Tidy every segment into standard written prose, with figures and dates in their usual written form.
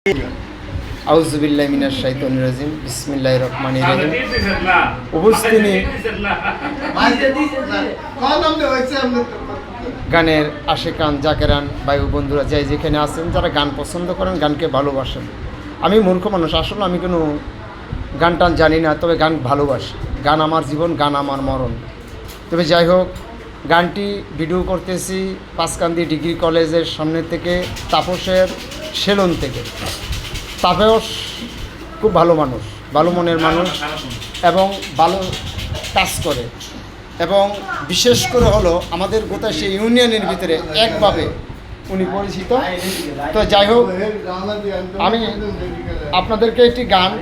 আউযুবিল্লাহি মিনাশ শাইতানির রাজিম বিসমিল্লাহির রহমানির রহিম। উপস্থিতি গানের আশিকান জাকেরান ভাই বন্ধুরা যাই যেখানে আছেন, যারা গান পছন্দ করেন, গানকে ভালোবাসেন। আমি মূর্খ মানুষ, আসলে আমি কোনো গান টান জানি না, তবে গান ভালোবাসি। গান আমার জীবন, গান আমার মরণ। তবে যাই হোক, গানটি ভিডিও করতেছি পাঁচকান্দি ডিগ্রি কলেজের সামনে থেকে, তাপসের সেলুন থেকে। তাপস খুব ভালো মানুষ, ভালো মনের মানুষ এবং ভালো কাজ করে, এবং বিশেষ করে হলো আমাদের গোটা সেই ইউনিয়নের ভিতরে একভাবে উনি পরিচিত। তো যাই হোক, আমি আপনাদেরকে একটি গান,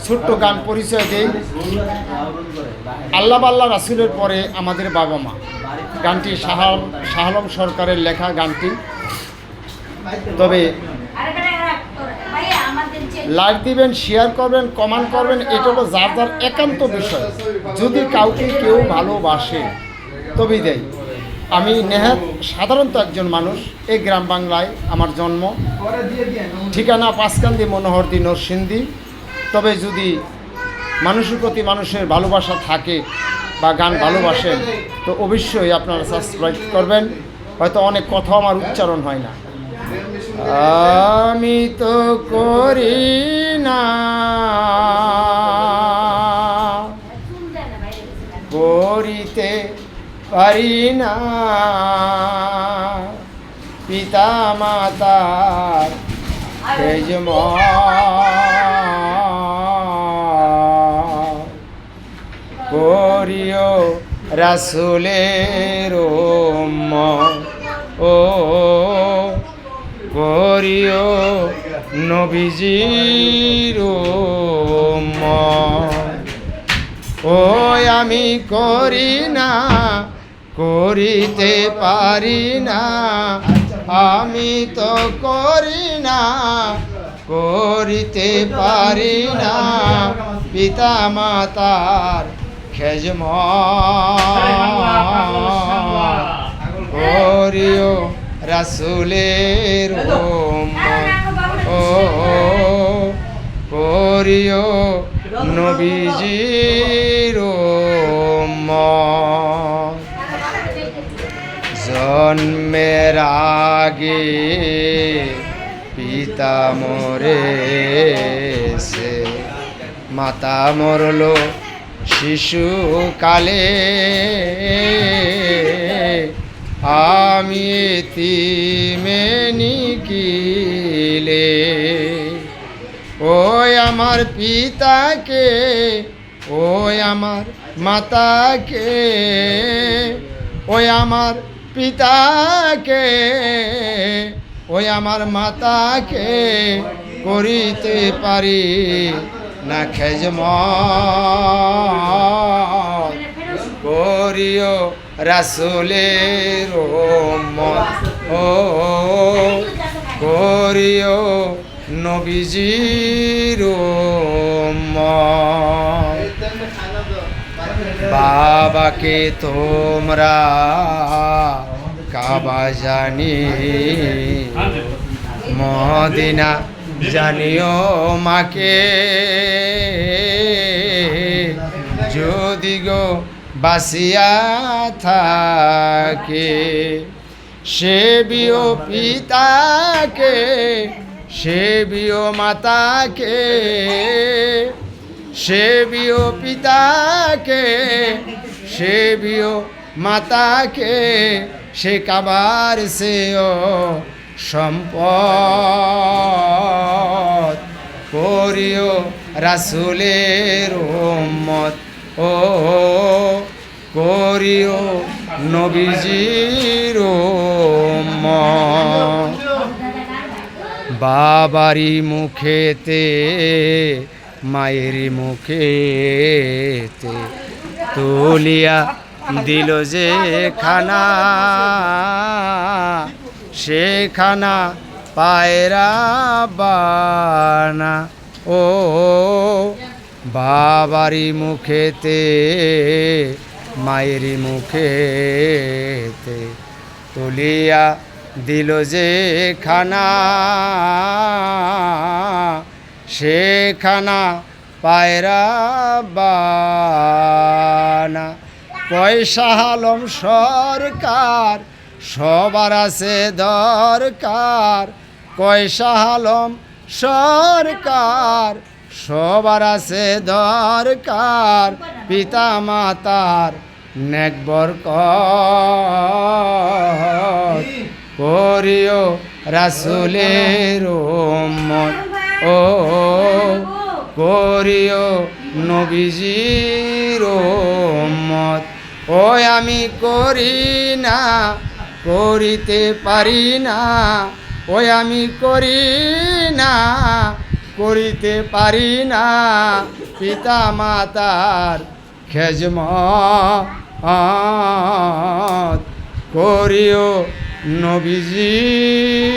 ছোট্ট গান পরিচয় দিই। আল্লাহ আল্লাহ রাসূলের পরে আমাদের বাবা মা, গানটি শাহ আলম সরকারের লেখা গানটি। তবে লাইক দিবেন, শেয়ার করবেন, কমেন্ট করবেন, এটা হলো যার যার একান্ত বিষয়। যদি কাউকে কেউ ভালোবাসে তবেই দেয়। আমি নেহাত সাধারণত একজন মানুষ, এই গ্রাম বাংলায় আমার জন্ম, ঠিকানা পাঁচকান্দি মনোহরদী নরসিংদী। তবে যদি মানুষের প্রতি মানুষের ভালোবাসা থাকে বা গান ভালোবাসেন, তো অবশ্যই আপনারা সাবস্ক্রাইব করবেন। হয়তো অনেক কথা আমার উচ্চারণ হয় না। আমি তো করি না, করিতে পারি না, পিতা মাতার খেজমত, করিও রাসূলের উম্মত, ও করিও নবীজির উম্মত। ওই আমি করি না, করিতে পারি না, আমি তো করি না, করিতে পারি না, পিতা মাতার খেজমত, করিও রাসূলের উম্মত, ও করিও নবীজির উম্মত। জন্মের আগে পিতা মরেছে, মাতা মরল শিশুকালে, আমি এতিমে নিখিলে। ওই আমার পিতাকে, ওই আমার মাতাকে, ওই আমার পিতাকে, ওই আমার মাতাকে করিতে পারি না খেজমত, করিও রাসূলের উম্মত, ও করিও নবীজির উম্মত। বাবাকে তোমরা কাবা জানি, মদিনা জানিও মাকে, যদি গো বাসিয়া থাকে, সেবিও পিতাকে, সেবিও মাতাকে, সেবিও পিতাকে, সেবিও মাতাকে, সে কাবার সেও সম্পদ, করিও রাসূলের উম্মত, ও করিও নবীজির উম্মত। বাবারি মুখেতে, মায়েরি মুখেতে, তুলিয়া দিল যে খানা, সে খানা পায়রা বানা, ও বাবারি মুখেতে, মায়েরি মুখেতে, তুলিয়া দিল যে খানা, সেখানা পায়রা বানা পয়সা আলম সরকার সবার আছে দরকার পয়সা আলম সরকার সবার আছে দরকার পিতা মাতার নেক বরকত করিও রাসূলের উম্মত ও করিও নবীজির উম্মত ওই আমি করি না করিতে পারি না ওই আমি করি না করিতে পারি না পিতা মাতার খেজমত করিও নবীজির